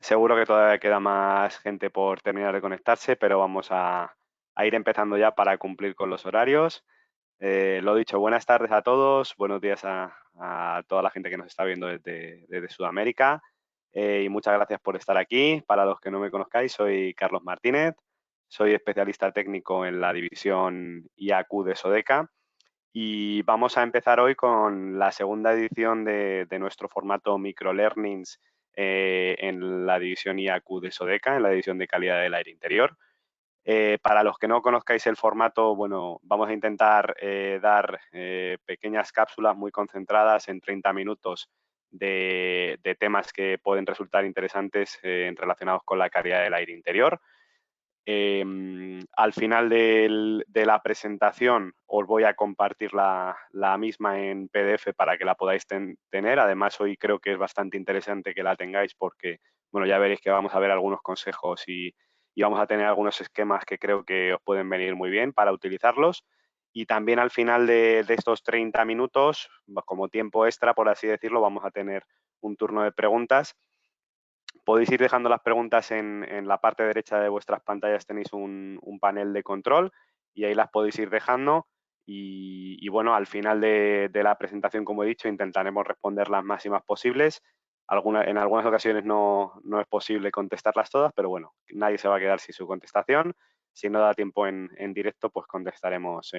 Seguro que todavía queda más gente por terminar de conectarse, pero vamos a ir empezando ya para cumplir con los horarios. Lo dicho, buenas tardes a todos, buenos días a toda la gente que nos está viendo desde Sudamérica y muchas gracias por estar aquí. Para los que no me conozcáis, soy Carlos Martínez, soy especialista técnico en la división IAQ de Sodeca y vamos a empezar hoy con la segunda edición de nuestro formato Microlearnings en la división IAQ de Sodeca, en la división de calidad del aire interior. Para los que no conozcáis el formato, bueno, vamos a intentar dar pequeñas cápsulas muy concentradas en 30 minutos de temas que pueden resultar interesantes relacionados con la calidad del aire interior. Al final de la presentación os voy a compartir la misma en PDF para que la podáis tener. Además, hoy creo que es bastante interesante que la tengáis porque, bueno, ya veréis que vamos a ver algunos consejos y vamos a tener algunos esquemas que creo que os pueden venir muy bien para utilizarlos. Y también al final de estos 30 minutos, como tiempo extra, por así decirlo, vamos a tener un turno de preguntas. Podéis ir dejando las preguntas en la parte derecha de vuestras pantallas, tenéis un panel de control y ahí las podéis ir dejando. Y bueno, al final de la presentación, como he dicho, intentaremos responder las máximas posibles. En algunas ocasiones no es posible contestarlas todas, pero bueno, nadie se va a quedar sin su contestación. Si no da tiempo en directo, pues contestaremos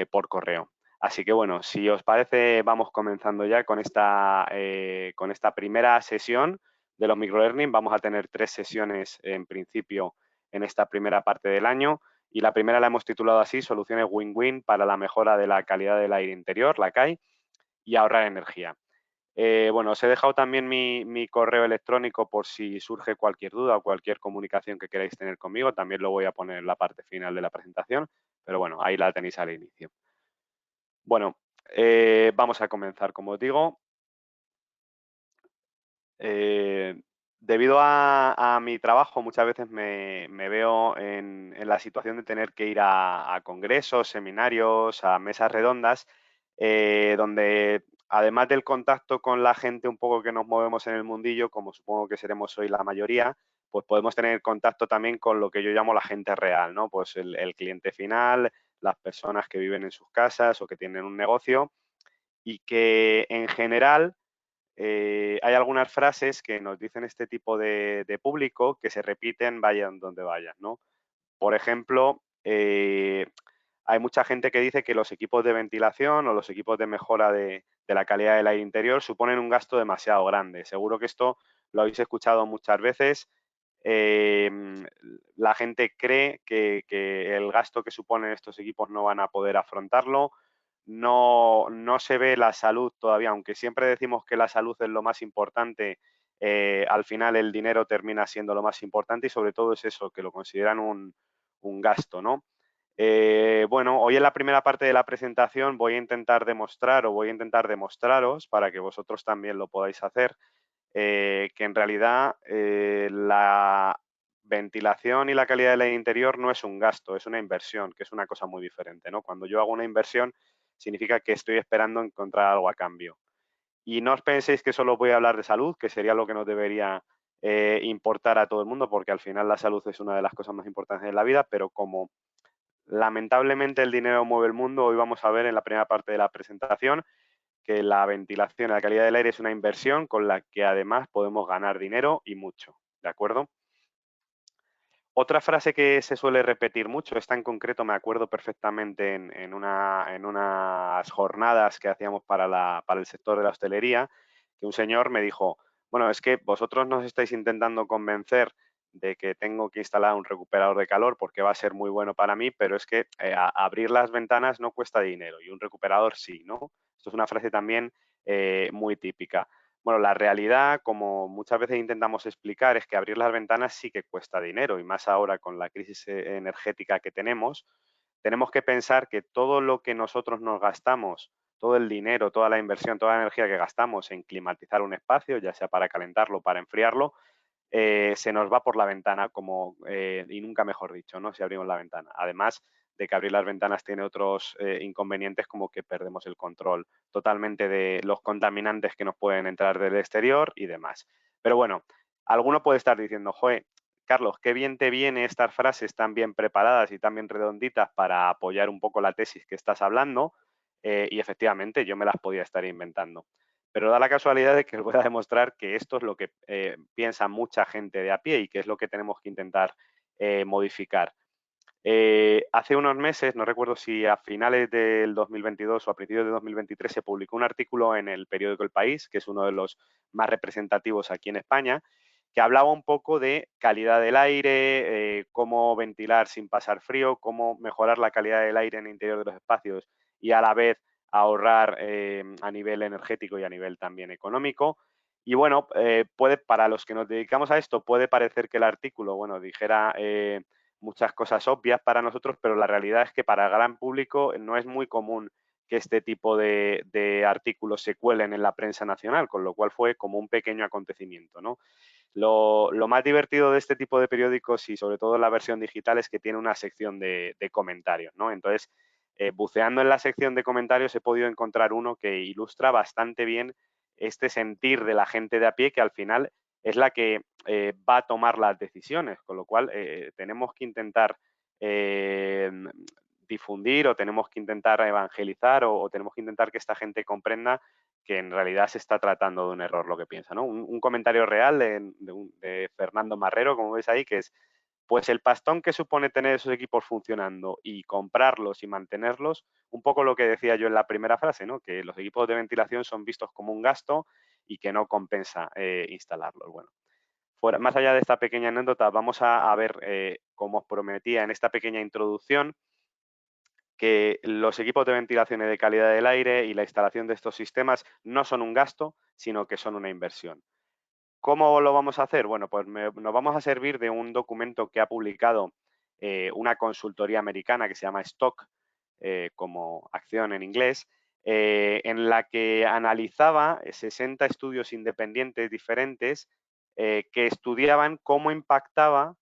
por correo. Así que bueno, si os parece, vamos comenzando ya con esta primera sesión de los microlearning. Vamos a tener 3 sesiones en principio en esta primera parte del año y la primera la hemos titulado así, Soluciones Win-Win para la mejora de la calidad del aire interior, la CAI, y ahorrar energía. Bueno, os he dejado también mi correo electrónico por si surge cualquier duda o cualquier comunicación que queráis tener conmigo. También lo voy a poner en la parte final de la presentación, pero bueno, ahí la tenéis al inicio. Bueno, vamos a comenzar, como os digo. Debido a mi trabajo, muchas veces me veo en la situación de tener que ir a congresos, seminarios, a mesas redondas, donde además del contacto con la gente un poco que nos movemos en el mundillo, como supongo que seremos hoy la mayoría, pues podemos tener contacto también con lo que yo llamo la gente real, ¿no? Pues el cliente final, las personas que viven en sus casas o que tienen un negocio y que en general hay algunas frases que nos dicen este tipo de público que se repiten vayan donde vayan, ¿no? Por ejemplo, hay mucha gente que dice que los equipos de ventilación o los equipos de mejora de la calidad del aire interior suponen un gasto demasiado grande. Seguro que esto lo habéis escuchado muchas veces. Eh, la gente cree que el gasto que suponen estos equipos no van a poder afrontarlo. No se ve la salud todavía, aunque siempre decimos que la salud es lo más importante, al final el dinero termina siendo lo más importante y sobre todo es eso, que lo consideran un gasto, ¿no? Bueno, hoy en la primera parte de la presentación voy a intentar demostrar o voy a intentar demostraros para que vosotros también lo podáis hacer, que en realidad la ventilación y la calidad del aire interior no es un gasto, es una inversión, que es una cosa muy diferente, ¿no? Cuando yo hago una inversión significa que estoy esperando encontrar algo a cambio. Y no os penséis que solo voy a hablar de salud, que sería lo que nos debería importar a todo el mundo, porque al final la salud es una de las cosas más importantes de la vida, pero como lamentablemente el dinero mueve el mundo, hoy vamos a ver en la primera parte de la presentación que la ventilación y la calidad del aire es una inversión con la que además podemos ganar dinero y mucho, ¿de acuerdo? Otra frase que se suele repetir mucho, esta en concreto me acuerdo perfectamente en unas jornadas que hacíamos para el sector de la hostelería, que un señor me dijo, bueno, es que vosotros nos estáis intentando convencer de que tengo que instalar un recuperador de calor porque va a ser muy bueno para mí, pero es que abrir las ventanas no cuesta dinero y un recuperador sí, ¿no? Esto es una frase también muy típica. Bueno, la realidad, como muchas veces intentamos explicar, es que abrir las ventanas sí que cuesta dinero y más ahora con la crisis energética que tenemos que pensar que todo lo que nosotros nos gastamos, todo el dinero, toda la inversión, toda la energía que gastamos en climatizar un espacio, ya sea para calentarlo o para enfriarlo, se nos va por la ventana, y nunca mejor dicho, ¿no? Si abrimos la ventana. Además de que abrir las ventanas tiene otros inconvenientes como que perdemos el control totalmente de los contaminantes que nos pueden entrar del exterior y demás. Pero bueno, alguno puede estar diciendo, joder, Carlos, qué bien te viene estas frases tan bien preparadas y tan bien redonditas para apoyar un poco la tesis que estás hablando, y efectivamente yo me las podía estar inventando. Pero da la casualidad de que os voy a demostrar que esto es lo que piensa mucha gente de a pie y que es lo que tenemos que intentar modificar. Hace unos meses, no recuerdo si a finales del 2022 o a principios de 2023, se publicó un artículo en el periódico El País, que es uno de los más representativos aquí en España, que hablaba un poco de calidad del aire, cómo ventilar sin pasar frío, cómo mejorar la calidad del aire en el interior de los espacios y a la vez ahorrar a nivel energético y a nivel también económico. Y bueno, para los que nos dedicamos a esto, puede parecer que el artículo, bueno, dijera muchas cosas obvias para nosotros, pero la realidad es que para el gran público no es muy común que este tipo de artículos se cuelen en la prensa nacional, con lo cual fue como un pequeño acontecimiento, ¿no? Lo más divertido de este tipo de periódicos y sobre todo la versión digital es que tiene una sección de comentarios, ¿no? Entonces, buceando en la sección de comentarios he podido encontrar uno que ilustra bastante bien este sentir de la gente de a pie que al final es la que va a tomar las decisiones, con lo cual tenemos que intentar eh, difundir o tenemos que intentar evangelizar o tenemos que intentar que esta gente comprenda que en realidad se está tratando de un error lo que piensa, ¿no? Un comentario real de Fernando Marrero, como veis ahí, que es, pues el pastón que supone tener esos equipos funcionando y comprarlos y mantenerlos, un poco lo que decía yo en la primera frase, ¿no? Que los equipos de ventilación son vistos como un gasto y que no compensa instalarlos. Bueno, más allá de esta pequeña anécdota, vamos a ver, como os prometía en esta pequeña introducción, que los equipos de ventilación y de calidad del aire y la instalación de estos sistemas no son un gasto, sino que son una inversión. ¿Cómo lo vamos a hacer? Bueno, pues nos vamos a servir de un documento que ha publicado una consultoría americana que se llama Stock, como acción en inglés, en la que analizaba 60 estudios independientes diferentes que estudiaban cómo impactaba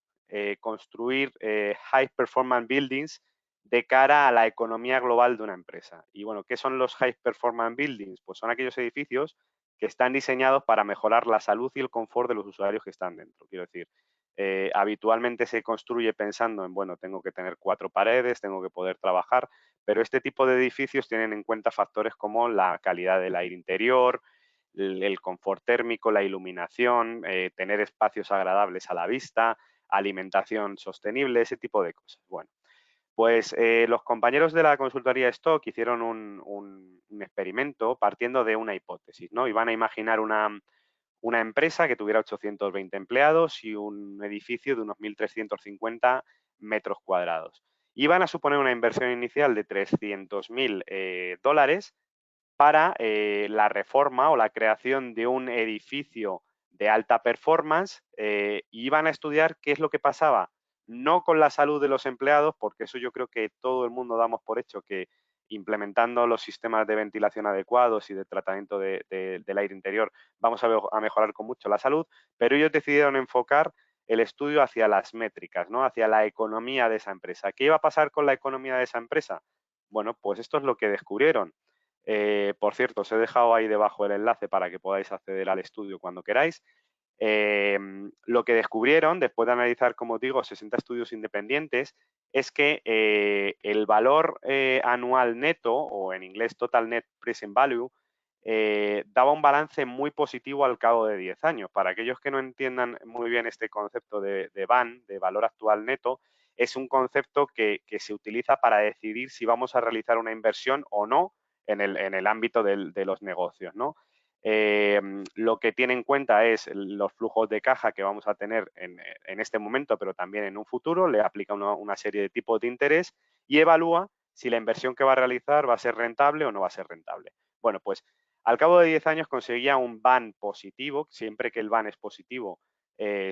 construir high performance buildings de cara a la economía global de una empresa. Y bueno, ¿qué son los high performance buildings? Pues son aquellos edificios que están diseñados para mejorar la salud y el confort de los usuarios que están dentro. Quiero decir, habitualmente se construye pensando en, bueno, tengo que tener 4 paredes, tengo que poder trabajar, pero este tipo de edificios tienen en cuenta factores como la calidad del aire interior, el confort térmico, la iluminación, tener espacios agradables a la vista, alimentación sostenible, ese tipo de cosas. Bueno, pues los compañeros de la consultoría Stock hicieron un experimento partiendo de una hipótesis, ¿no? Iban a imaginar una empresa que tuviera 820 empleados y un edificio de unos 1.350 metros cuadrados. Iban a suponer una inversión inicial de 300.000 dólares para la reforma o la creación de un edificio de alta performance y iban a estudiar qué es lo que pasaba, no con la salud de los empleados, porque eso yo creo que todo el mundo damos por hecho que implementando los sistemas de ventilación adecuados y de tratamiento del aire interior vamos a mejorar con mucho la salud, pero ellos decidieron enfocar el estudio hacia las métricas, ¿no? Hacia la economía de esa empresa. ¿Qué iba a pasar con la economía de esa empresa? Bueno, pues esto es lo que descubrieron. Por cierto, os he dejado ahí debajo el enlace para que podáis acceder al estudio cuando queráis. Lo que descubrieron, después de analizar, como os digo, 60 estudios independientes, es que el valor anual neto, o en inglés Total Net Present Value, daba un balance muy positivo al cabo de 10 años. Para aquellos que no entiendan muy bien este concepto de VAN, de valor actual neto, es un concepto que se utiliza para decidir si vamos a realizar una inversión o no en el ámbito de los negocios, ¿no? Lo que tiene en cuenta es los flujos de caja que vamos a tener en este momento, pero también en un futuro, le aplica una serie de tipos de interés y evalúa si la inversión que va a realizar va a ser rentable o no va a ser rentable. Bueno, pues al cabo de 10 años conseguía un VAN positivo, siempre que el VAN es positivo,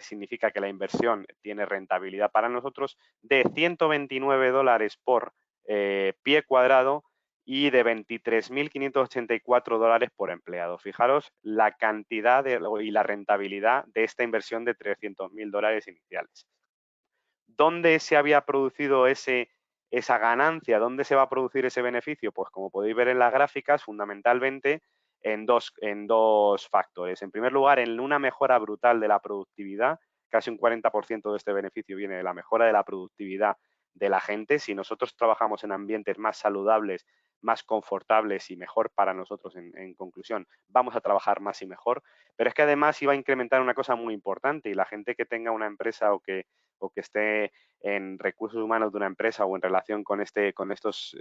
significa que la inversión tiene rentabilidad para nosotros, de 129 dólares por pie cuadrado y de 23.584 dólares por empleado. Fijaros la cantidad y la rentabilidad de esta inversión de 300.000 dólares iniciales. ¿Dónde se había producido esa ganancia? ¿Dónde se va a producir ese beneficio? Pues como podéis ver en las gráficas, fundamentalmente en dos factores. En primer lugar, en una mejora brutal de la productividad. Casi un 40% de este beneficio viene de la mejora de la productividad de la gente. Si nosotros trabajamos en ambientes más saludables, más confortables y mejor para nosotros, en conclusión, vamos a trabajar más y mejor. Pero es que además iba a incrementar una cosa muy importante, y la gente que tenga una empresa o que esté en recursos humanos de una empresa o en relación con estos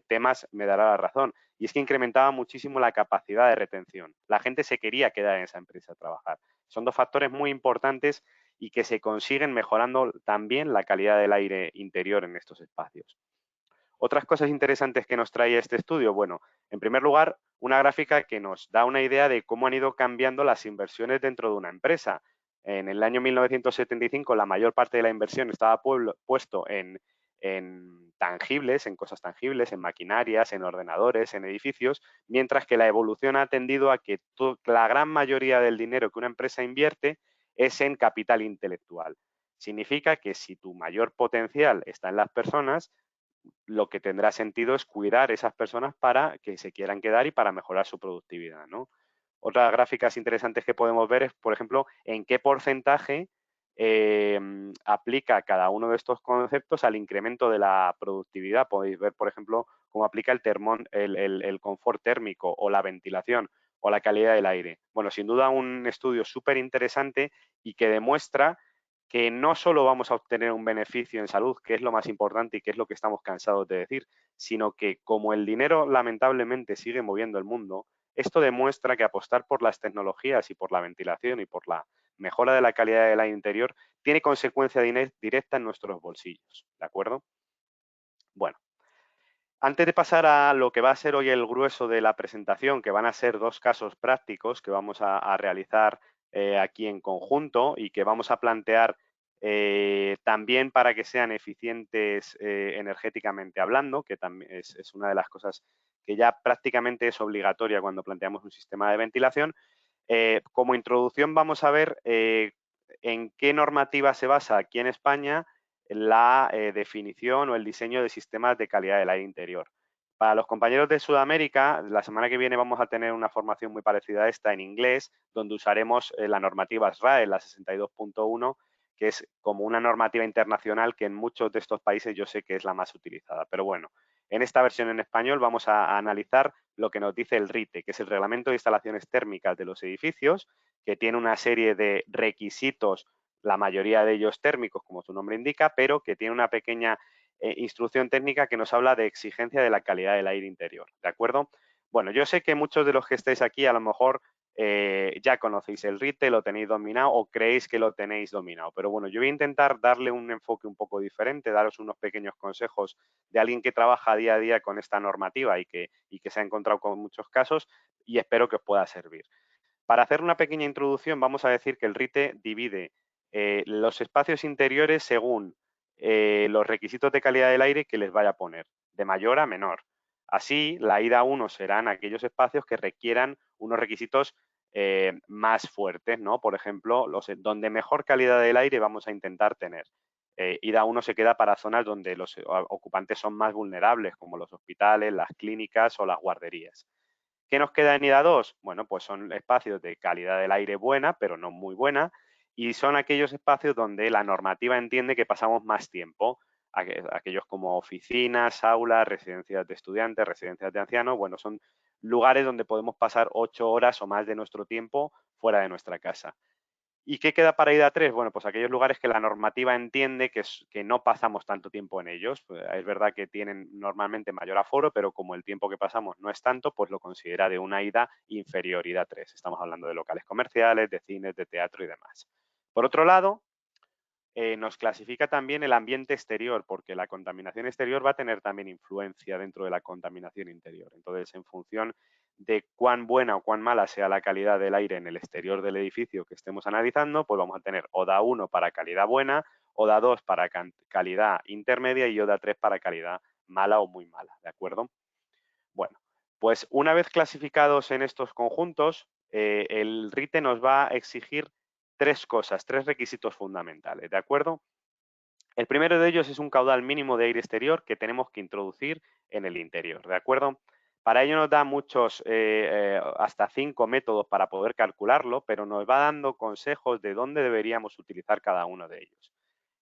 temas me dará la razón. Y es que incrementaba muchísimo la capacidad de retención. La gente se quería quedar en esa empresa a trabajar. Son dos factores muy importantes y que se consiguen mejorando también la calidad del aire interior en estos espacios. Otras cosas interesantes que nos trae este estudio, bueno, en primer lugar, una gráfica que nos da una idea de cómo han ido cambiando las inversiones dentro de una empresa. En el año 1975 la mayor parte de la inversión estaba puesto en tangibles, en cosas tangibles, en maquinarias, en ordenadores, en edificios, mientras que la evolución ha tendido a que la gran mayoría del dinero que una empresa invierte es en capital intelectual. Significa que si tu mayor potencial está en las personas, lo que tendrá sentido es cuidar esas personas para que se quieran quedar y para mejorar su productividad, ¿no? Otras gráficas interesantes que podemos ver es, por ejemplo, en qué porcentaje aplica cada uno de estos conceptos al incremento de la productividad. Podéis ver, por ejemplo, cómo aplica el confort térmico o la ventilación o la calidad del aire. Bueno, sin duda un estudio súper interesante y que demuestra que no solo vamos a obtener un beneficio en salud, que es lo más importante y que es lo que estamos cansados de decir, sino que como el dinero lamentablemente sigue moviendo el mundo, esto demuestra que apostar por las tecnologías y por la ventilación y por la mejora de la calidad del aire interior tiene consecuencia directa en nuestros bolsillos, ¿de acuerdo? Bueno, antes de pasar a lo que va a ser hoy el grueso de la presentación, que van a ser dos casos prácticos que vamos a realizar aquí en conjunto y que vamos a plantear también para que sean eficientes energéticamente hablando, que también es una de las cosas que ya prácticamente es obligatoria cuando planteamos un sistema de ventilación. Como introducción vamos a ver en qué normativa se basa aquí en España la definición o el diseño de sistemas de calidad del aire interior. Para los compañeros de Sudamérica, la semana que viene vamos a tener una formación muy parecida a esta en inglés, donde usaremos la normativa SRAE, la 62.1, que es como una normativa internacional que en muchos de estos países yo sé que es la más utilizada. Pero bueno, en esta versión en español vamos a analizar lo que nos dice el RITE, que es el Reglamento de Instalaciones Térmicas de los Edificios, que tiene una serie de requisitos, la mayoría de ellos térmicos, como su nombre indica, pero que tiene una pequeña instrucción técnica que nos habla de exigencia de la calidad del aire interior, ¿de acuerdo? Bueno, yo sé que muchos de los que estáis aquí a lo mejor ya conocéis el RITE, lo tenéis dominado o creéis que lo tenéis dominado, pero bueno, yo voy a intentar darle un enfoque un poco diferente, daros unos pequeños consejos de alguien que trabaja día a día con esta normativa y que se ha encontrado con muchos casos, y espero que os pueda servir. Para hacer una pequeña introducción, vamos a decir que el RITE divide los espacios interiores según los requisitos de calidad del aire que les vaya a poner, de mayor a menor. Así, la ida 1 serán aquellos espacios que requieran unos requisitos más fuertes, ¿no? Por ejemplo, donde mejor calidad del aire vamos a intentar tener. IDA 1 se queda para zonas donde los ocupantes son más vulnerables, como los hospitales, las clínicas o las guarderías. ¿Qué nos queda en IDA 2? Bueno, pues son espacios de calidad del aire buena, pero no muy buena, y son aquellos espacios donde la normativa entiende que pasamos más tiempo, aquellos como oficinas, aulas, residencias de estudiantes, residencias de ancianos, bueno, son lugares donde podemos pasar 8 horas o más de nuestro tiempo fuera de nuestra casa. ¿Y qué queda para IDA 3? Bueno, pues aquellos lugares que la normativa entiende que no pasamos tanto tiempo en ellos. Es verdad que tienen normalmente mayor aforo, pero como el tiempo que pasamos no es tanto, pues lo considera de una IDA inferior, IDA 3. Estamos hablando de locales comerciales, de cines, de teatro y demás. Por otro lado, nos clasifica también el ambiente exterior, porque la contaminación exterior va a tener también influencia dentro de la contaminación interior. Entonces, en función de cuán buena o cuán mala sea la calidad del aire en el exterior del edificio que estemos analizando, pues vamos a tener ODA 1 para calidad buena, ODA 2 para calidad intermedia y ODA 3 para calidad mala o muy mala, ¿de acuerdo? Bueno, pues una vez clasificados en estos conjuntos, el RITE nos va a exigir tres cosas, tres requisitos fundamentales, ¿de acuerdo? El primero de ellos es un caudal mínimo de aire exterior que tenemos que introducir en el interior, ¿de acuerdo? Para ello nos da muchos, hasta 5 métodos para poder calcularlo, pero nos va dando consejos de dónde deberíamos utilizar cada uno de ellos.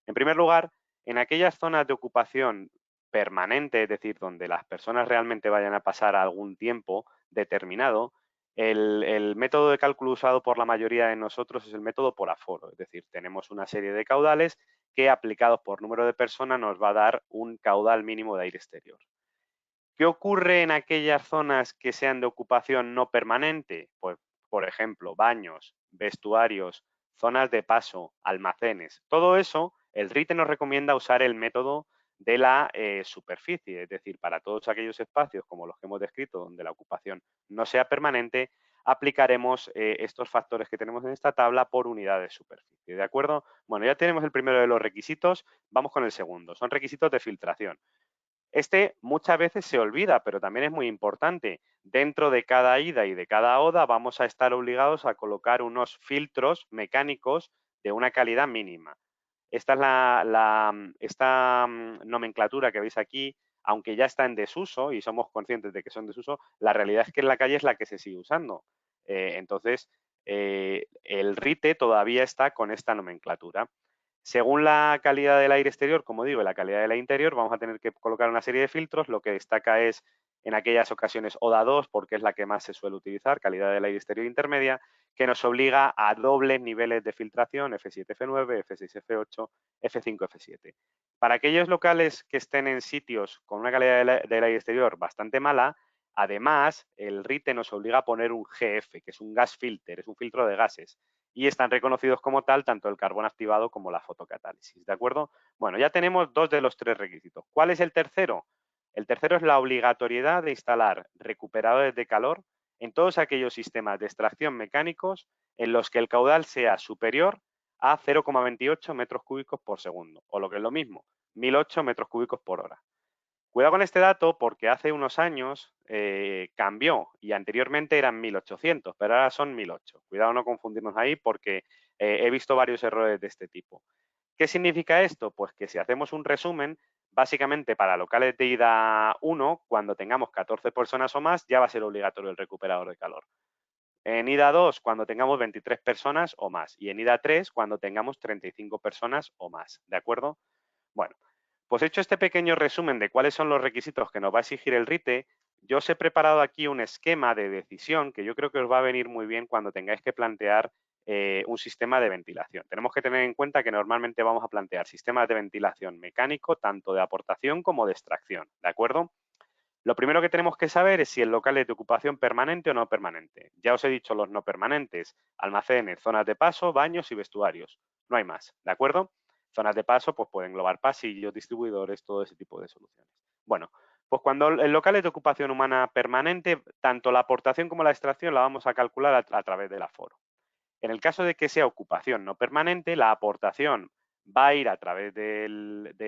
En primer lugar, en aquellas zonas de ocupación permanente, es decir, donde las personas realmente vayan a pasar algún tiempo determinado, el método de cálculo usado por la mayoría de nosotros es el método por aforo, es decir, tenemos una serie de caudales que aplicados por número de personas nos va a dar un caudal mínimo de aire exterior. ¿Qué ocurre en aquellas zonas que sean de ocupación no permanente? Pues, por ejemplo, baños, vestuarios, zonas de paso, almacenes. Todo eso, el RITE nos recomienda usar el método de la superficie, es decir, para todos aquellos espacios como los que hemos descrito, donde la ocupación no sea permanente, aplicaremos estos factores que tenemos en esta tabla por unidad de superficie, ¿de acuerdo? Bueno, ya tenemos el primero de los requisitos, vamos con el segundo. Son requisitos de filtración. Este muchas veces se olvida, pero también es muy importante. Dentro de cada ida y de cada oda vamos a estar obligados a colocar unos filtros mecánicos de una calidad mínima. Esta es esta nomenclatura que veis aquí, aunque ya está en desuso y somos conscientes de que son desuso, la realidad es que en la calle es la que se sigue usando. Entonces, el RITE todavía está con esta nomenclatura. Según la calidad del aire exterior, como digo, y la calidad del aire interior, vamos a tener que colocar una serie de filtros. Lo que destaca es en aquellas ocasiones ODA 2, porque es la que más se suele utilizar, calidad del aire exterior intermedia, que nos obliga a dobles niveles de filtración, F7, F9, F6, F8, F5, F7. Para aquellos locales que estén en sitios con una calidad del aire exterior bastante mala, además, el RITE nos obliga a poner un GF, que es un gas filter, es un filtro de gases y están reconocidos como tal tanto el carbón activado como la fotocatálisis, ¿de acuerdo? Bueno, ya tenemos dos de los tres requisitos. ¿Cuál es el tercero? El tercero es la obligatoriedad de instalar recuperadores de calor en todos aquellos sistemas de extracción mecánicos en los que el caudal sea superior a 0,28 metros cúbicos por segundo, o lo que es lo mismo, 1008 metros cúbicos por hora. Cuidado con este dato porque hace unos años cambió y anteriormente eran 1800, pero ahora son 1008. Cuidado no confundirnos ahí porque he visto varios errores de este tipo. ¿Qué significa esto? Pues que si hacemos un resumen, básicamente para locales de ida 1, cuando tengamos 14 personas o más, ya va a ser obligatorio el recuperador de calor. En ida 2, cuando tengamos 23 personas o más. Y en ida 3, cuando tengamos 35 personas o más. ¿De acuerdo? Bueno, pues hecho este pequeño resumen de cuáles son los requisitos que nos va a exigir el RITE, yo os he preparado aquí un esquema de decisión que yo creo que os va a venir muy bien cuando tengáis que plantear un sistema de ventilación. Tenemos que tener en cuenta que normalmente vamos a plantear sistemas de ventilación mecánico, tanto de aportación como de extracción, ¿de acuerdo? Lo primero que tenemos que saber es si el local es de ocupación permanente o no permanente. Ya os he dicho los no permanentes, almacenes, zonas de paso, baños y vestuarios. No hay más, ¿de acuerdo? Zonas de paso pues pueden englobar pasillos, distribuidores, todo ese tipo de soluciones. Bueno, pues cuando el local es de ocupación humana permanente, tanto la aportación como la extracción la vamos a calcular a través del aforo. En el caso de que sea ocupación no permanente, la aportación va a ir a través de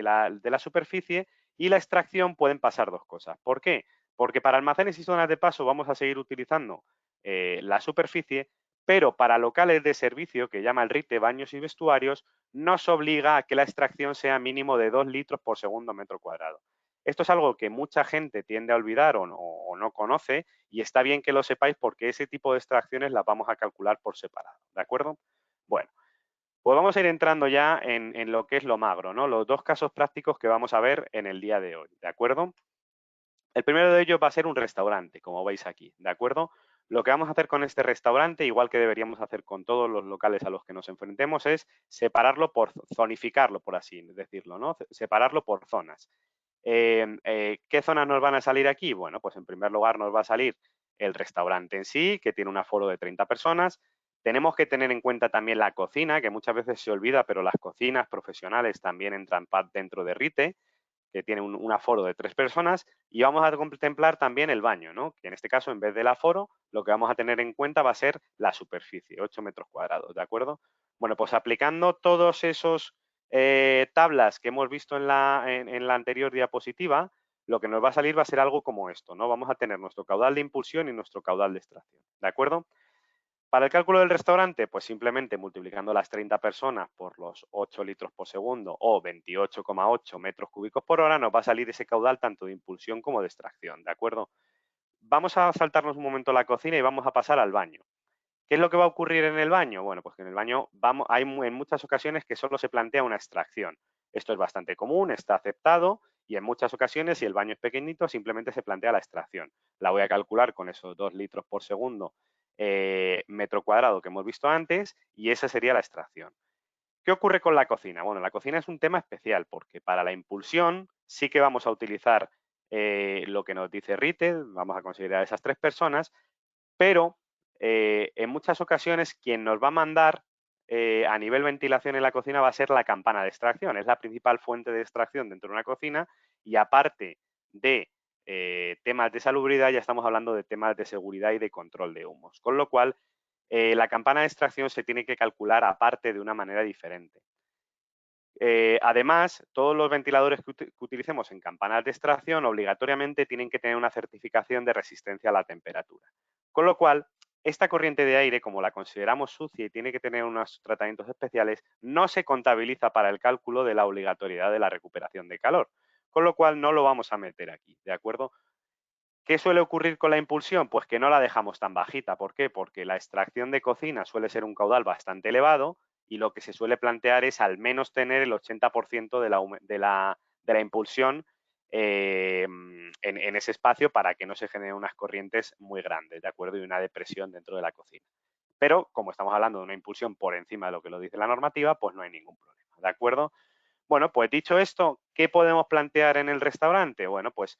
la superficie y la extracción pueden pasar dos cosas. ¿Por qué? Porque para almacenes y zonas de paso vamos a seguir utilizando la superficie, pero para locales de servicio, que llama el RITE, baños y vestuarios, nos obliga a que la extracción sea mínimo de 2 litros por segundo metro cuadrado. Esto es algo que mucha gente tiende a olvidar o no conoce y está bien que lo sepáis porque ese tipo de extracciones las vamos a calcular por separado, ¿de acuerdo? Bueno, pues vamos a ir entrando ya en lo que es lo magro, ¿no? Los dos casos prácticos que vamos a ver en el día de hoy, ¿de acuerdo? El primero de ellos va a ser un restaurante, como veis aquí, ¿de acuerdo? Lo que vamos a hacer con este restaurante, igual que deberíamos hacer con todos los locales a los que nos enfrentemos, es separarlo por zonificarlo, por así decirlo, ¿no? Separarlo por zonas. ¿Qué zonas nos van a salir aquí? Bueno, pues en primer lugar nos va a salir el restaurante en sí, que tiene un aforo de 30 personas. Tenemos que tener en cuenta también la cocina, que muchas veces se olvida, pero las cocinas profesionales también entran dentro de RITE, que tiene un aforo de 3 personas. Y vamos a contemplar también el baño, ¿no? Que en este caso, en vez del aforo, lo que vamos a tener en cuenta va a ser la superficie, 8 metros cuadrados, ¿de acuerdo? Bueno, pues aplicando todos esos tablas que hemos visto en la anterior diapositiva, lo que nos va a salir va a ser algo como esto, ¿no? Vamos a tener nuestro caudal de impulsión y nuestro caudal de extracción, ¿de acuerdo? Para el cálculo del restaurante, pues simplemente multiplicando las 30 personas por los 8 litros por segundo o 28,8 metros cúbicos por hora, nos va a salir ese caudal tanto de impulsión como de extracción, ¿de acuerdo? vamos a saltarnos un momento la cocina y vamos a pasar al baño. ¿Qué es lo que va a ocurrir en el baño? Bueno, pues que en el baño hay en muchas ocasiones que solo se plantea una extracción. Esto es bastante común, está aceptado y en muchas ocasiones, si el baño es pequeñito, simplemente se plantea la extracción. La voy a calcular con esos 2 litros por segundo metro cuadrado que hemos visto antes y esa sería la extracción. ¿Qué ocurre con la cocina? Bueno, la cocina es un tema especial porque para la impulsión sí que vamos a utilizar lo que nos dice Rite, vamos a considerar esas 3 personas, pero en muchas ocasiones quien nos va a mandar a nivel ventilación en la cocina va a ser la campana de extracción. Es la principal fuente de extracción dentro de una cocina y aparte de temas de salubridad ya estamos hablando de temas de seguridad y de control de humos. Con lo cual, la campana de extracción se tiene que calcular aparte de una manera diferente. Además, todos los ventiladores que utilicemos en campanas de extracción obligatoriamente tienen que tener una certificación de resistencia a la temperatura. Con lo cual, esta corriente de aire, como la consideramos sucia y tiene que tener unos tratamientos especiales, no se contabiliza para el cálculo de la obligatoriedad de la recuperación de calor. Con lo cual, no lo vamos a meter aquí, ¿de acuerdo? ¿Qué suele ocurrir con la impulsión? Pues que no la dejamos tan bajita. ¿Por qué? Porque la extracción de cocina suele ser un caudal bastante elevado y lo que se suele plantear es al menos tener el 80% de la impulsión en ese espacio para que no se generen unas corrientes muy grandes, ¿de acuerdo? Y una depresión dentro de la cocina. Pero como estamos hablando de una impulsión por encima de lo que lo dice la normativa, pues no hay ningún problema, ¿de acuerdo? Bueno, pues dicho esto, ¿qué podemos plantear en el restaurante? Bueno, pues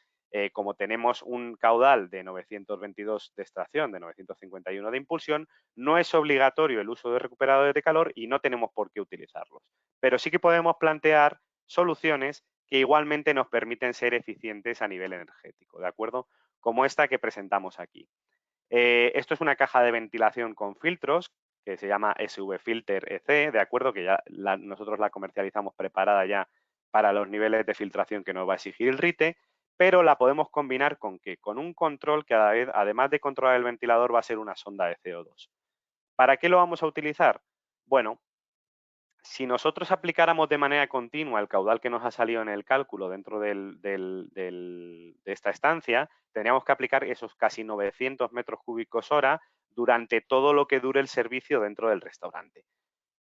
como tenemos un caudal de 922 de extracción, de 951 de impulsión, no es obligatorio el uso de recuperadores de calor y no tenemos por qué utilizarlos. Pero sí que podemos plantear soluciones que igualmente nos permiten ser eficientes a nivel energético, ¿de acuerdo? Como esta que presentamos aquí. Esto es una caja de ventilación con filtros que se llama SV Filter EC, ¿de acuerdo? Que ya nosotros la comercializamos preparada ya para los niveles de filtración que nos va a exigir el RITE, pero la podemos combinar con ¿qué? Con un control que además de controlar el ventilador va a ser una sonda de CO2. ¿Para qué lo vamos a utilizar? Bueno, si nosotros aplicáramos de manera continua el caudal que nos ha salido en el cálculo dentro de esta estancia, tendríamos que aplicar esos casi 900 metros cúbicos hora durante todo lo que dure el servicio dentro del restaurante.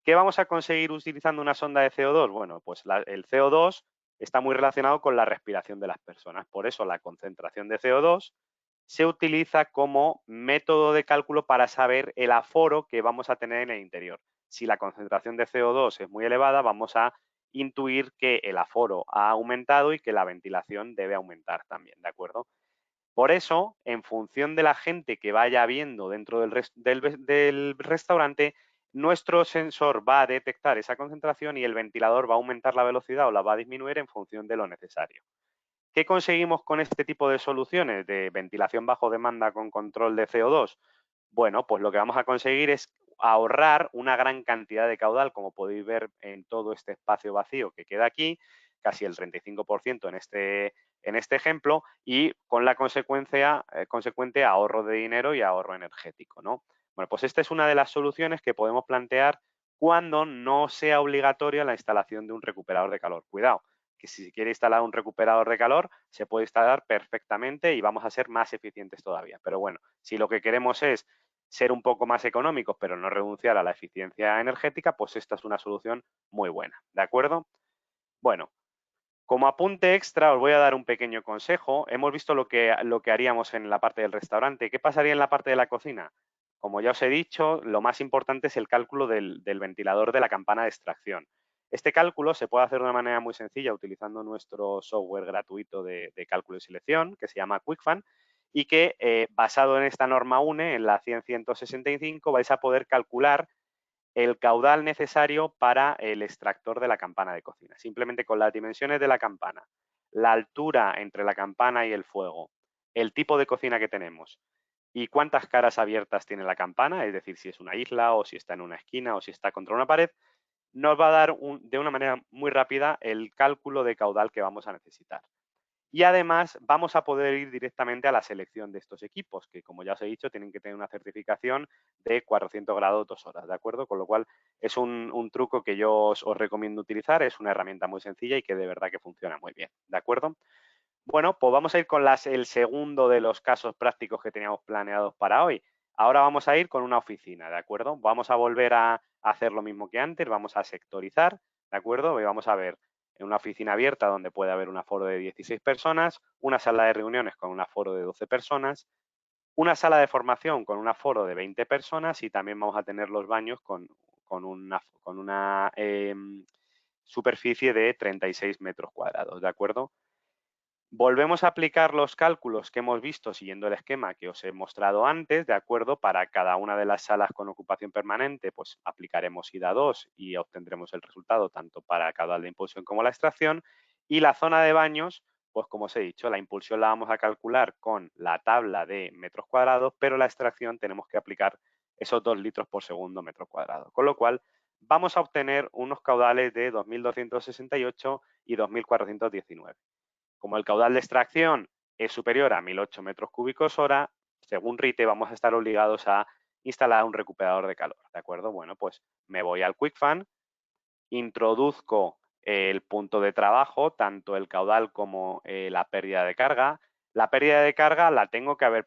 ¿Qué vamos a conseguir utilizando una sonda de CO2? Bueno, pues el CO2 está muy relacionado con la respiración de las personas. Por eso la concentración de CO2 se utiliza como método de cálculo para saber el aforo que vamos a tener en el interior. Si la concentración de CO2 es muy elevada, vamos a intuir que el aforo ha aumentado y que la ventilación debe aumentar también, ¿de acuerdo? Por eso, en función de la gente que vaya viendo dentro del restaurante, nuestro sensor va a detectar esa concentración y el ventilador va a aumentar la velocidad o la va a disminuir en función de lo necesario. ¿Qué conseguimos con este tipo de soluciones de ventilación bajo demanda con control de CO2? Bueno, pues lo que vamos a conseguir es ahorrar una gran cantidad de caudal, como podéis ver en todo este espacio vacío que queda aquí, casi el 35% en este ejemplo, y con la consecuente ahorro de dinero y ahorro energético, ¿no? Bueno, pues esta es una de las soluciones que podemos plantear cuando no sea obligatoria la instalación de un recuperador de calor. Cuidado, que si se quiere instalar un recuperador de calor, se puede instalar perfectamente y vamos a ser más eficientes todavía. Pero bueno, si lo que queremos es ser un poco más económicos, pero no renunciar a la eficiencia energética, pues esta es una solución muy buena, ¿de acuerdo? Bueno, como apunte extra os voy a dar un pequeño consejo. Hemos visto lo que haríamos en la parte del restaurante. ¿Qué pasaría en la parte de la cocina? Como ya os he dicho, lo más importante es el cálculo del ventilador de la campana de extracción. Este cálculo se puede hacer de una manera muy sencilla utilizando nuestro software gratuito de cálculo y selección que se llama QuickFan y que basado en esta norma UNE, en la 100.165, vais a poder calcular el caudal necesario para el extractor de la campana de cocina. Simplemente con las dimensiones de la campana, la altura entre la campana y el fuego, el tipo de cocina que tenemos y cuántas caras abiertas tiene la campana, es decir, si es una isla o si está en una esquina o si está contra una pared, nos va a dar de una manera muy rápida el cálculo de caudal que vamos a necesitar. Y además vamos a poder ir directamente a la selección de estos equipos, que como ya os he dicho, tienen que tener una certificación de 400 grados 2 horas, ¿de acuerdo? Con lo cual es un truco que yo os recomiendo utilizar, es una herramienta muy sencilla y que de verdad que funciona muy bien, ¿de acuerdo? Bueno, pues vamos a ir con el segundo de los casos prácticos que teníamos planeados para hoy. Ahora vamos a ir con una oficina, ¿de acuerdo? Vamos a volver a hacer lo mismo que antes, vamos a sectorizar, ¿de acuerdo? Y vamos a ver en una oficina abierta donde puede haber un aforo de 16 personas, una sala de reuniones con un aforo de 12 personas, una sala de formación con un aforo de 20 personas y también vamos a tener los baños con una superficie de 36 metros cuadrados, ¿de acuerdo? Volvemos a aplicar los cálculos que hemos visto siguiendo el esquema que os he mostrado antes, ¿de acuerdo? Para cada una de las salas con ocupación permanente, pues aplicaremos IDA2 y obtendremos el resultado tanto para caudal de impulsión como la extracción. Y la zona de baños, pues como os he dicho, la impulsión la vamos a calcular con la tabla de metros cuadrados, pero la extracción tenemos que aplicar esos 2 litros por segundo metro cuadrado. Con lo cual, vamos a obtener unos caudales de 2.268 y 2.419. Como el caudal de extracción es superior a 1.008 metros cúbicos hora, según RITE vamos a estar obligados a instalar un recuperador de calor, ¿de acuerdo? Bueno, pues me voy al QuickFan, introduzco el punto de trabajo, tanto el caudal como la pérdida de carga. La pérdida de carga la tengo que haber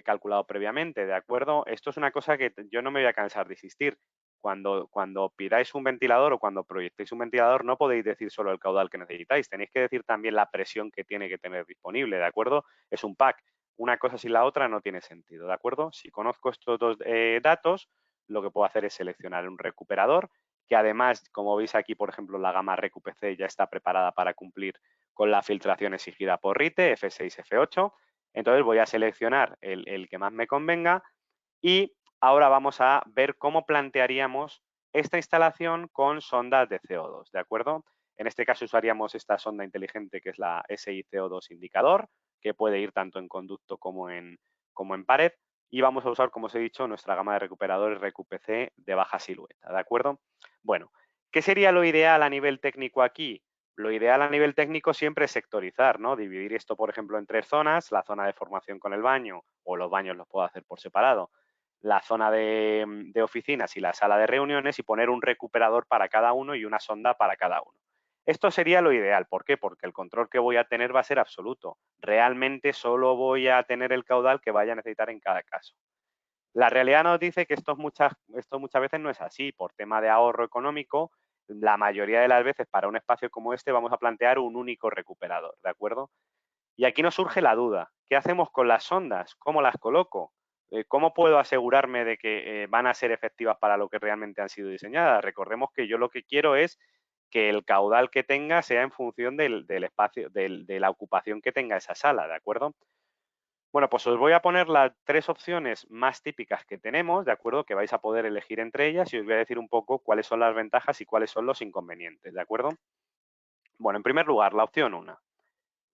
calculado previamente, ¿de acuerdo? Esto es una cosa que yo no me voy a cansar de insistir. Cuando pidáis un ventilador o cuando proyectéis un ventilador, no podéis decir solo el caudal que necesitáis, tenéis que decir también la presión que tiene que tener disponible, ¿de acuerdo? Es un pack. Una cosa sin la otra no tiene sentido, ¿de acuerdo? Si conozco estos dos datos, lo que puedo hacer es seleccionar un recuperador que además, como veis aquí, por ejemplo, la gama RQPC ya está preparada para cumplir con la filtración exigida por RITE, F6, F8. Entonces voy a seleccionar el que más me convenga y ahora vamos a ver cómo plantearíamos esta instalación con sondas de CO2, ¿de acuerdo? En este caso usaríamos esta sonda inteligente que es la SI-CO2 indicador, que puede ir tanto en conducto como en pared. Y vamos a usar, como os he dicho, nuestra gama de recuperadores RQPC de baja silueta, ¿de acuerdo? Bueno, ¿qué sería lo ideal a nivel técnico aquí? Lo ideal a nivel técnico siempre es sectorizar, ¿no? Dividir esto, por ejemplo, en 3 zonas, la zona de formación con el baño, o los baños los puedo hacer por separado, la zona de oficinas y la sala de reuniones y poner un recuperador para cada uno y una sonda para cada uno. Esto sería lo ideal. ¿Por qué? Porque el control que voy a tener va a ser absoluto. Realmente solo voy a tener el caudal que vaya a necesitar en cada caso. La realidad nos dice que esto muchas veces no es así. Por tema de ahorro económico, la mayoría de las veces para un espacio como este vamos a plantear un único recuperador, ¿de acuerdo? Y aquí nos surge la duda, ¿qué hacemos con las sondas? ¿Cómo las coloco? ¿Cómo puedo asegurarme de que van a ser efectivas para lo que realmente han sido diseñadas? Recordemos que yo lo que quiero es que el caudal que tenga sea en función del espacio, de la ocupación que tenga esa sala, ¿de acuerdo? Bueno, pues os voy a poner las 3 opciones más típicas que tenemos, ¿de acuerdo? Que vais a poder elegir entre ellas y os voy a decir un poco cuáles son las ventajas y cuáles son los inconvenientes, ¿de acuerdo? Bueno, en primer lugar, la opción 1.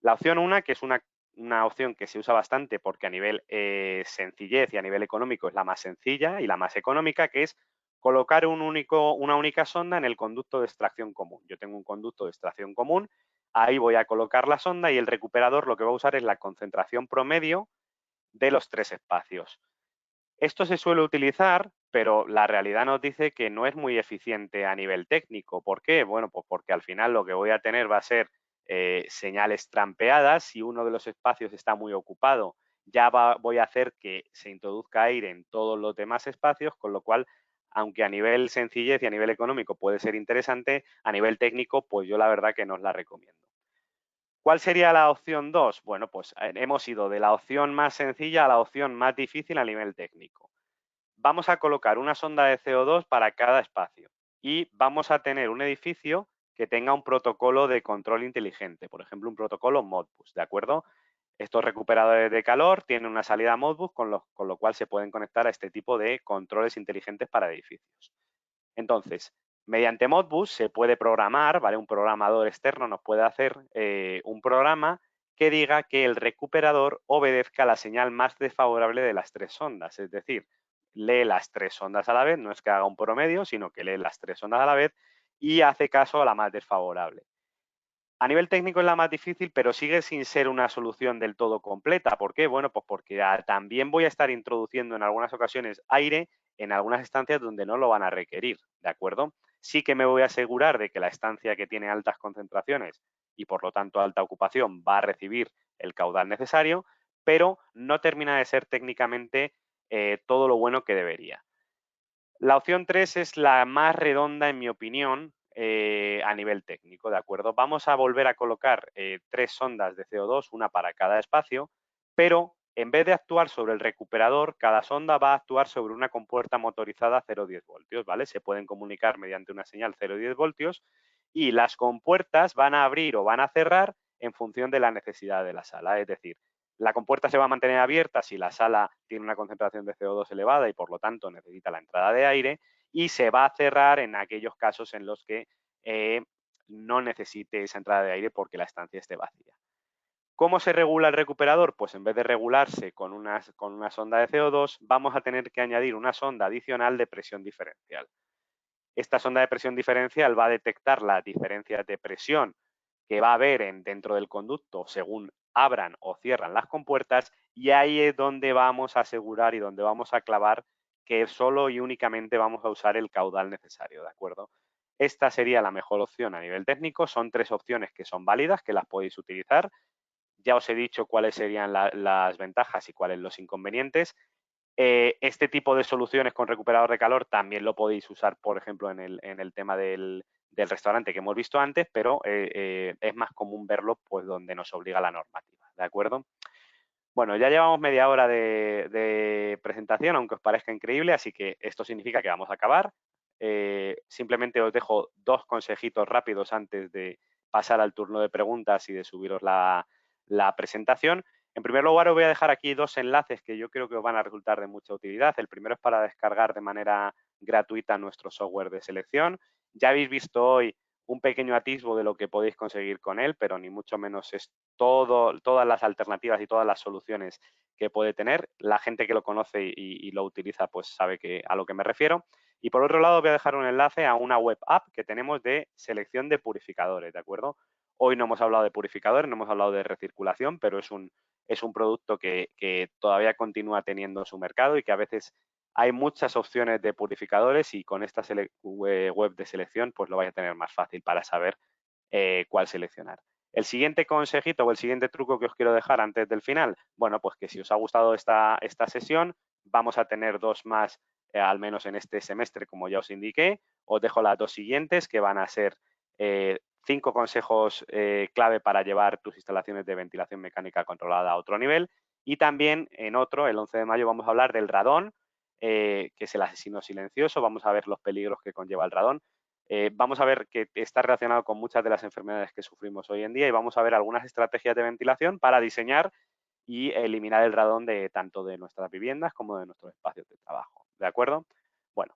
La opción 1, que es una opción que se usa bastante porque a nivel sencillez y a nivel económico es la más sencilla y la más económica, que es colocar una única sonda en el conducto de extracción común. Yo tengo un conducto de extracción común, ahí voy a colocar la sonda y el recuperador lo que va a usar es la concentración promedio de los 3 espacios. Esto se suele utilizar, pero la realidad nos dice que no es muy eficiente a nivel técnico. ¿Por qué? Bueno, pues porque al final lo que voy a tener va a ser señales trampeadas. Si uno de los espacios está muy ocupado, voy a hacer que se introduzca aire en todos los demás espacios, con lo cual, aunque a nivel sencillez y a nivel económico puede ser interesante, a nivel técnico, pues yo la verdad que no os la recomiendo. ¿Cuál sería la opción 2? Bueno, pues hemos ido de la opción más sencilla a la opción más difícil a nivel técnico. Vamos a colocar una sonda de CO2 para cada espacio y vamos a tener un edificio que tenga un protocolo de control inteligente, por ejemplo, un protocolo Modbus, ¿de acuerdo? Estos recuperadores de calor tienen una salida Modbus, con lo cual se pueden conectar a este tipo de controles inteligentes para edificios. Entonces, mediante Modbus se puede programar, ¿vale? Un programador externo nos puede hacer un programa que diga que el recuperador obedezca la señal más desfavorable de las 3 ondas, es decir, lee las 3 ondas a la vez, no es que haga un promedio, sino que lee las 3 ondas a la vez y hace caso a la más desfavorable. A nivel técnico es la más difícil, pero sigue sin ser una solución del todo completa. ¿Por qué? Bueno, pues porque también voy a estar introduciendo en algunas ocasiones aire en algunas estancias donde no lo van a requerir, ¿de acuerdo? Sí que me voy a asegurar de que la estancia que tiene altas concentraciones y por lo tanto alta ocupación va a recibir el caudal necesario, pero no termina de ser técnicamente todo lo bueno que debería. La opción 3 es la más redonda, en mi opinión, a nivel técnico, ¿de acuerdo? Vamos a volver a colocar 3 sondas de CO2, una para cada espacio, pero en vez de actuar sobre el recuperador, cada sonda va a actuar sobre una compuerta motorizada 0,10 voltios, ¿vale? Se pueden comunicar mediante una señal 0,10 voltios y las compuertas van a abrir o van a cerrar en función de la necesidad de la sala, es decir, la compuerta se va a mantener abierta si la sala tiene una concentración de CO2 elevada y por lo tanto necesita la entrada de aire, y se va a cerrar en aquellos casos en los que no necesite esa entrada de aire porque la estancia esté vacía. ¿Cómo se regula el recuperador? Pues en vez de regularse con una sonda de CO2, vamos a tener que añadir una sonda adicional de presión diferencial. Esta sonda de presión diferencial va a detectar las diferencias de presión que va a haber dentro del conducto según abran o cierran las compuertas, y ahí es donde vamos a asegurar y donde vamos a clavar que solo y únicamente vamos a usar el caudal necesario, ¿de acuerdo? Esta sería la mejor opción a nivel técnico. Son 3 opciones que son válidas, que las podéis utilizar. Ya os he dicho cuáles serían las ventajas y cuáles los inconvenientes. Este tipo de soluciones con recuperador de calor también lo podéis usar, por ejemplo, en el tema del restaurante que hemos visto antes, pero es más común verlo pues donde nos obliga la normativa, ¿de acuerdo? Bueno, ya llevamos media hora de presentación, aunque os parezca increíble, así que esto significa que vamos a acabar. Simplemente os dejo 2 consejitos rápidos antes de pasar al turno de preguntas y de subiros la presentación. En primer lugar, os voy a dejar aquí 2 enlaces que yo creo que os van a resultar de mucha utilidad. El primero es para descargar de manera gratuita nuestro software de selección. Ya habéis visto hoy un pequeño atisbo de lo que podéis conseguir con él, pero ni mucho menos es todas las alternativas y todas las soluciones que puede tener. La gente que lo conoce y lo utiliza pues sabe a lo que me refiero. Y por otro lado voy a dejar un enlace a una web app que tenemos de selección de purificadores, ¿de acuerdo? Hoy no hemos hablado de purificadores, no hemos hablado de recirculación, pero es un producto que todavía continúa teniendo su mercado y que a veces hay muchas opciones de purificadores, y con esta web de selección pues lo vais a tener más fácil para saber cuál seleccionar. El siguiente consejito o el siguiente truco que os quiero dejar antes del final, bueno, pues que si os ha gustado esta sesión, vamos a tener 2 más, al menos en este semestre, como ya os indiqué. Os dejo las 2 siguientes, que van a ser 5 consejos clave para llevar tus instalaciones de ventilación mecánica controlada a otro nivel. Y también en otro, el 11 de mayo, vamos a hablar del radón, que es el asesino silencioso. Vamos a ver los peligros que conlleva el radón. Vamos a ver que está relacionado con muchas de las enfermedades que sufrimos hoy en día, y vamos a ver algunas estrategias de ventilación para diseñar y eliminar el radón tanto de nuestras viviendas como de nuestros espacios de trabajo. ¿De acuerdo? Bueno,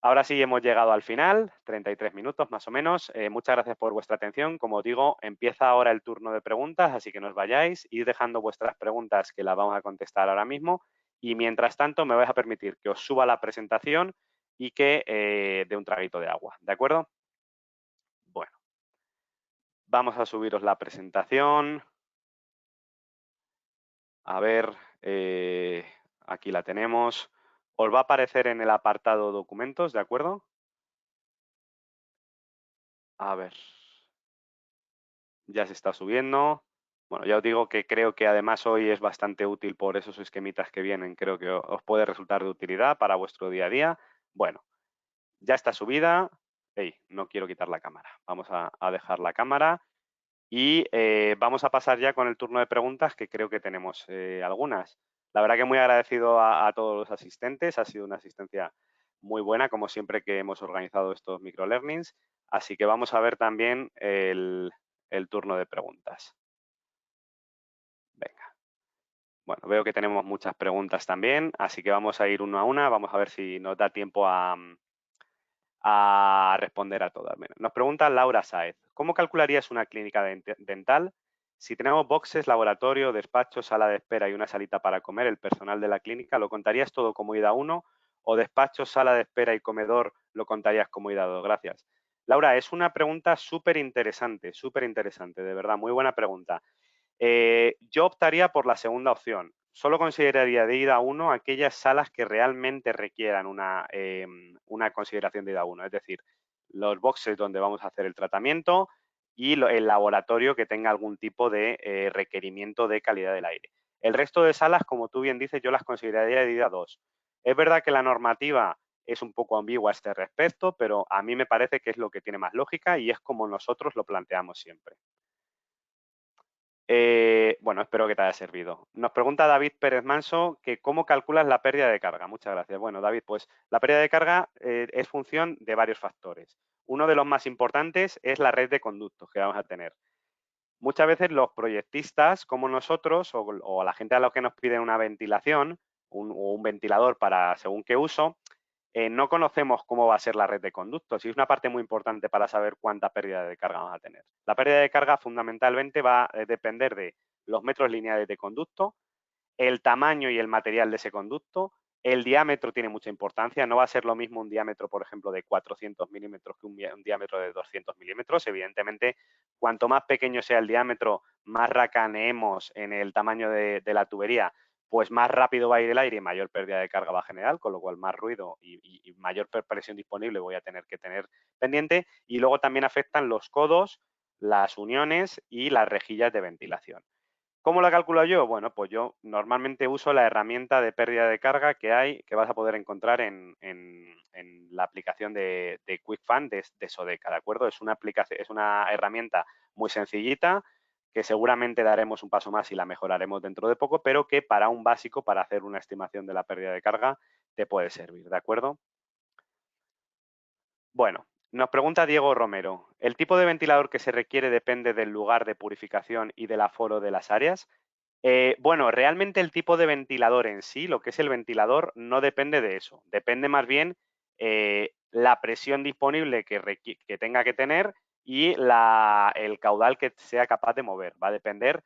ahora sí hemos llegado al final, 33 minutos más o menos. Muchas gracias por vuestra atención. Como os digo, empieza ahora el turno de preguntas, así que no os vayáis. Id dejando vuestras preguntas, que las vamos a contestar ahora mismo. Y mientras tanto, me vais a permitir que os suba la presentación y que dé un traguito de agua. ¿De acuerdo? Bueno, vamos a subiros la presentación. A ver, aquí la tenemos. Os va a aparecer en el apartado documentos, ¿de acuerdo? A ver, ya se está subiendo. Bueno, ya os digo que creo que además hoy es bastante útil por esos esquemitas que vienen. Creo que os puede resultar de utilidad para vuestro día a día. Bueno, ya está subida. Hey, no quiero quitar la cámara. Vamos a dejar la cámara. Y vamos a pasar ya con el turno de preguntas, que creo que tenemos algunas. La verdad que muy agradecido a todos los asistentes. Ha sido una asistencia muy buena, como siempre que hemos organizado estos microlearnings. Así que vamos a ver también el turno de preguntas. Venga. Bueno, veo que tenemos muchas preguntas también, así que vamos a ir una a una. Vamos a ver si nos da tiempo a responder a todas. Nos pregunta Laura Sáez, ¿cómo calcularías una clínica dental? Si tenemos boxes, laboratorio, despacho, sala de espera y una salita para comer, el personal de la clínica, ¿lo contarías todo como ida 1? ¿O despacho, sala de espera y comedor lo contarías como ida 2? Gracias. Laura, es una pregunta súper interesante, de verdad, muy buena pregunta. Yo optaría por la segunda opción. solo consideraría de ida 1 aquellas salas que realmente requieran una consideración de ida 1, es decir, los boxes donde vamos a hacer el tratamiento y el laboratorio que tenga algún tipo de requerimiento de calidad del aire. El resto de salas, como tú bien dices, yo las consideraría de ida 2. Es verdad que la normativa es un poco ambigua a este respecto, pero a mí me parece que es lo que tiene más lógica y es como nosotros lo planteamos siempre. Bueno, espero que te haya servido. Nos pregunta David Pérez Manso que cómo calculas la pérdida de carga. Muchas gracias. Bueno, David, pues la pérdida de carga es función de varios factores. Uno de los más importantes es la red de conductos que vamos a tener. Muchas veces los proyectistas, como nosotros, o la gente a los que nos piden una ventilación o un ventilador para según qué uso, no conocemos cómo va a ser la red de conductos y es una parte muy importante para saber cuánta pérdida de carga vamos a tener. La pérdida de carga fundamentalmente va a depender de los metros lineales de conducto, el tamaño y el material de ese conducto, el diámetro tiene mucha importancia, no va a ser lo mismo un diámetro, por ejemplo, de 400 milímetros que un diámetro de 200 milímetros. Evidentemente, cuanto más pequeño sea el diámetro, más racaneemos en el tamaño de la tubería, pues más rápido va a ir el aire y mayor pérdida de carga va a generar, con lo cual más ruido y mayor presión disponible voy a tener que tener pendiente. Y luego también afectan los codos, las uniones y las rejillas de ventilación. ¿Cómo la calculo yo? Bueno, pues yo normalmente uso la herramienta de pérdida de carga que hay, que vas a poder encontrar en la aplicación de QuickFan de Sodeca, ¿de acuerdo? Es una herramienta muy sencillita que seguramente daremos un paso más y la mejoraremos dentro de poco, pero que para un básico, para hacer una estimación de la pérdida de carga, te puede servir, ¿de acuerdo? Bueno, nos pregunta Diego Romero, ¿el tipo de ventilador que se requiere depende del lugar de purificación y del aforo de las áreas? Bueno, realmente el tipo de ventilador en sí, lo que es el ventilador, no depende de eso. Depende más bien la presión disponible que tenga que tener y el caudal que sea capaz de mover. Va a depender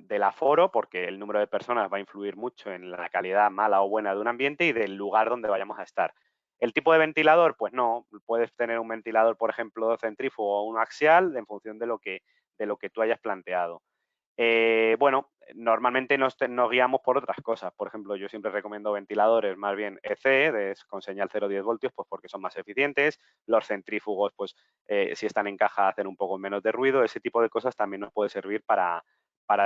del aforo, porque el número de personas va a influir mucho en la calidad mala o buena de un ambiente y del lugar donde vayamos a estar. El tipo de ventilador, pues no, puedes tener un ventilador, por ejemplo, centrífugo o un axial en función de lo que tú hayas planteado. Bueno, normalmente nos guiamos por otras cosas. Por ejemplo, yo siempre recomiendo ventiladores más bien EC, con señal 0,10 voltios, pues porque son más eficientes. Los centrífugos, pues si están en caja, hacen un poco menos de ruido. Ese tipo de cosas también nos puede servir para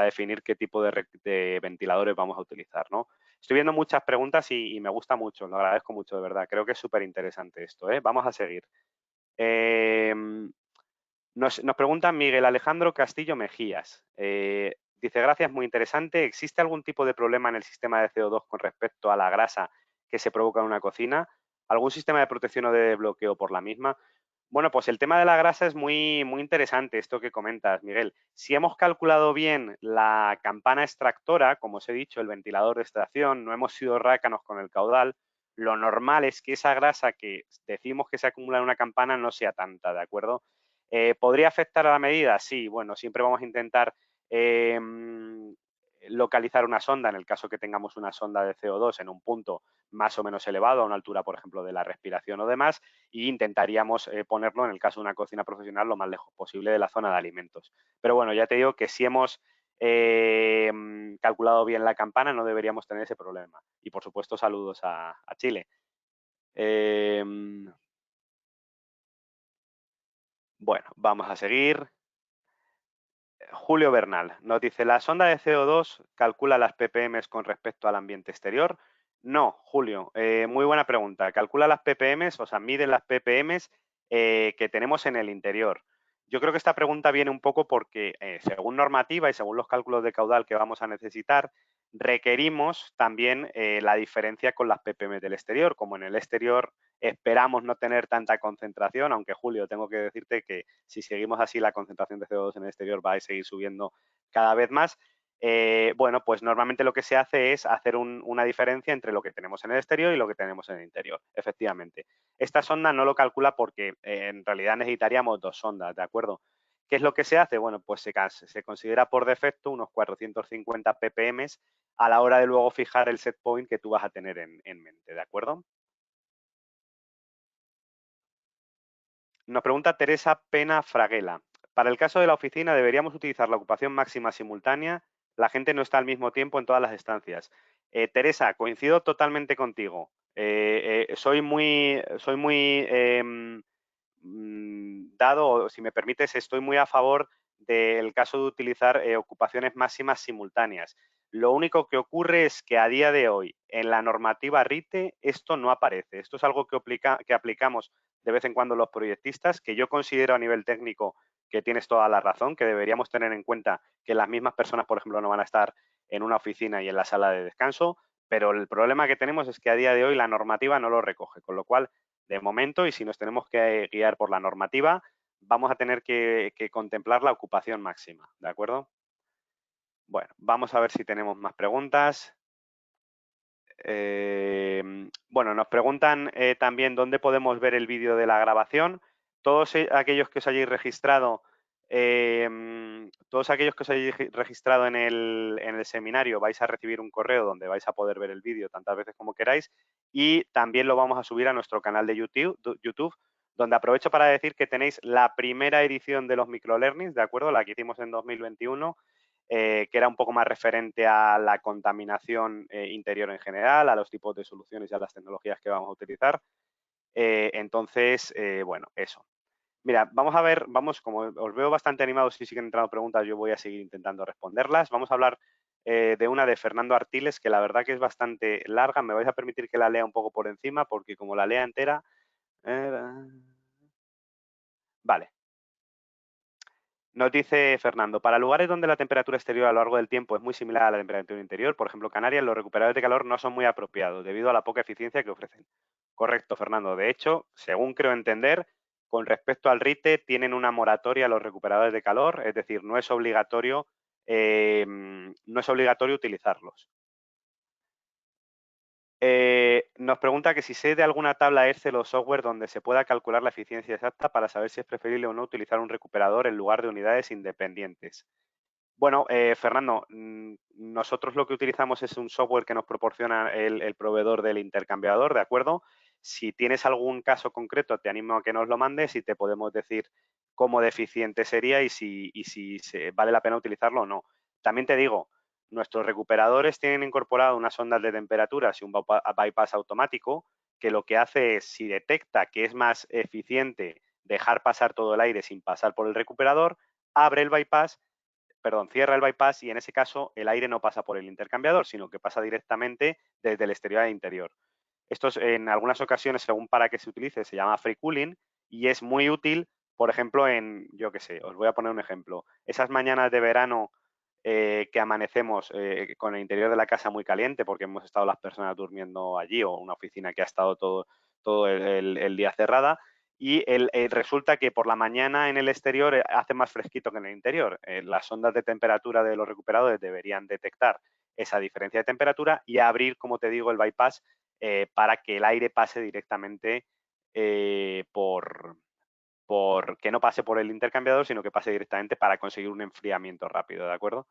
definir qué tipo de ventiladores vamos a utilizar, ¿no? Estoy viendo muchas preguntas y me gusta mucho, lo agradezco mucho, de verdad. Creo que es súper interesante esto, ¿eh? Vamos a seguir. Eh, nos pregunta Miguel Alejandro Castillo Mejías. Dice, gracias, muy interesante. ¿Existe algún tipo de problema en el sistema de CO2 con respecto a la grasa que se provoca en una cocina? ¿Algún sistema de protección o de desbloqueo por la misma? Bueno, pues el tema de la grasa es muy, muy interesante, esto que comentas, Miguel. Si hemos calculado bien la campana extractora, como os he dicho, el ventilador de extracción, no hemos sido rácanos con el caudal, lo normal es que esa grasa que decimos que se acumula en una campana no sea tanta, ¿de acuerdo? ¿Podría afectar a la medida? Sí, bueno, siempre vamos a intentar eh, localizar una sonda, en el caso que tengamos una sonda de CO2 en un punto más o menos elevado, a una altura, por ejemplo, de la respiración o demás, e intentaríamos ponerlo, en el caso de una cocina profesional, lo más lejos posible de la zona de alimentos. Pero bueno, ya te digo que si hemos calculado bien la campana, no deberíamos tener ese problema. Y por supuesto, saludos a Chile. Eh, bueno, vamos a seguir. Julio Bernal nos dice, ¿la sonda de CO2 calcula las ppm con respecto al ambiente exterior? No, Julio, muy buena pregunta. Calcula las ppm, o sea, mide las ppm que tenemos en el interior. Yo creo que esta pregunta viene un poco porque, según normativa y según los cálculos de caudal que vamos a necesitar, requerimos también la diferencia con las ppm del exterior. Como en el exterior esperamos no tener tanta concentración, aunque Julio, tengo que decirte que si seguimos así la concentración de CO2 en el exterior va a seguir subiendo cada vez más. Bueno, pues normalmente lo que se hace es hacer una diferencia entre lo que tenemos en el exterior y lo que tenemos en el interior, efectivamente. Esta sonda no lo calcula porque en realidad necesitaríamos dos sondas, ¿de acuerdo? ¿Qué es lo que se hace? Bueno, pues se considera por defecto unos 450 ppm a la hora de luego fijar el set point que tú vas a tener en mente, ¿de acuerdo? Nos pregunta Teresa Pena Fraguela. Para el caso de la oficina, ¿deberíamos utilizar la ocupación máxima simultánea la gente no está al mismo tiempo en todas las estancias. Teresa, coincido totalmente contigo. Soy muy dado, o si me permites, estoy muy a favor del caso de utilizar ocupaciones máximas simultáneas. Lo único que ocurre es que a día de hoy, en la normativa RITE, esto no aparece. Esto es algo que aplicamos de vez en cuando los proyectistas, que yo considero a nivel técnico que tienes toda la razón, que deberíamos tener en cuenta que las mismas personas, por ejemplo, no van a estar en una oficina y en la sala de descanso, pero el problema que tenemos es que a día de hoy la normativa no lo recoge, con lo cual, de momento, y si nos tenemos que guiar por la normativa, vamos a tener que contemplar la ocupación máxima, ¿de acuerdo? Bueno, vamos a ver si tenemos más preguntas. Bueno, nos preguntan también dónde podemos ver el vídeo de la grabación. Todos aquellos que os hayáis registrado, en el seminario vais a recibir un correo donde vais a poder ver el vídeo tantas veces como queráis, y también lo vamos a subir a nuestro canal de YouTube, donde aprovecho para decir que tenéis la primera edición de los microlearnings, ¿de acuerdo? La que hicimos en 2021. Que era un poco más referente a la contaminación interior en general, a los tipos de soluciones y a las tecnologías que vamos a utilizar. Entonces, bueno, eso. Mira, vamos a ver, como os veo bastante animados y siguen entrando preguntas, yo voy a seguir intentando responderlas. Vamos a hablar de una de Fernando Artiles, que la verdad que es bastante larga. Me vais a permitir que la lea un poco por encima, porque como la lea entera... vale. Nos dice Fernando, para lugares donde la temperatura exterior a lo largo del tiempo es muy similar a la temperatura interior, por ejemplo Canarias, los recuperadores de calor no son muy apropiados debido a la poca eficiencia que ofrecen. Correcto, Fernando. De hecho, según creo entender, con respecto al RITE, tienen una moratoria los recuperadores de calor, es decir, no es obligatorio utilizarlos. Nos pregunta que si sé de alguna tabla Excel o software donde se pueda calcular la eficiencia exacta para saber si es preferible o no utilizar un recuperador en lugar de unidades independientes. Bueno, Fernando, nosotros lo que utilizamos es un software que nos proporciona el proveedor del intercambiador, ¿de acuerdo? Si tienes algún caso concreto, te animo a que nos lo mandes y te podemos decir cómo deficiente sería y si vale la pena utilizarlo o no. También te digo, nuestros recuperadores tienen incorporado unas ondas de temperaturas y un bypass automático que lo que hace es, si detecta que es más eficiente dejar pasar todo el aire sin pasar por el recuperador, abre el bypass, cierra el bypass y en ese caso el aire no pasa por el intercambiador, sino que pasa directamente desde el exterior al interior. Esto en algunas ocasiones, según para qué se utilice, se llama free cooling y es muy útil, por ejemplo, yo qué sé, os voy a poner un ejemplo. Esas mañanas de verano que amanecemos con el interior de la casa muy caliente porque hemos estado las personas durmiendo allí o una oficina que ha estado todo el día cerrada, y resulta que por la mañana en el exterior hace más fresquito que en el interior. Las ondas de temperatura de los recuperadores deberían detectar esa diferencia de temperatura y abrir, como te digo, el bypass para que el aire pase directamente que no pase por el intercambiador, sino que pase directamente para conseguir un enfriamiento rápido, ¿de acuerdo?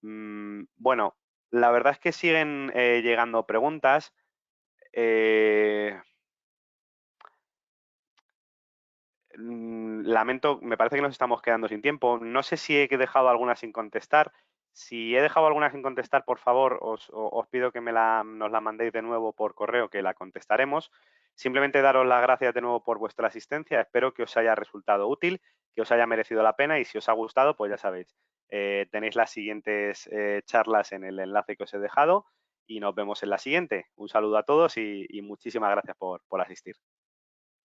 Bueno, la verdad es que siguen llegando preguntas. Lamento, me parece que nos estamos quedando sin tiempo. No sé si he dejado alguna sin contestar. Si he dejado alguna sin contestar, por favor, os pido que nos la mandéis de nuevo por correo, que la contestaremos. Simplemente daros las gracias de nuevo por vuestra asistencia. Espero que os haya resultado útil, que os haya merecido la pena y si os ha gustado, pues ya sabéis, tenéis las siguientes charlas en el enlace que os he dejado y nos vemos en la siguiente. Un saludo a todos y muchísimas gracias por asistir.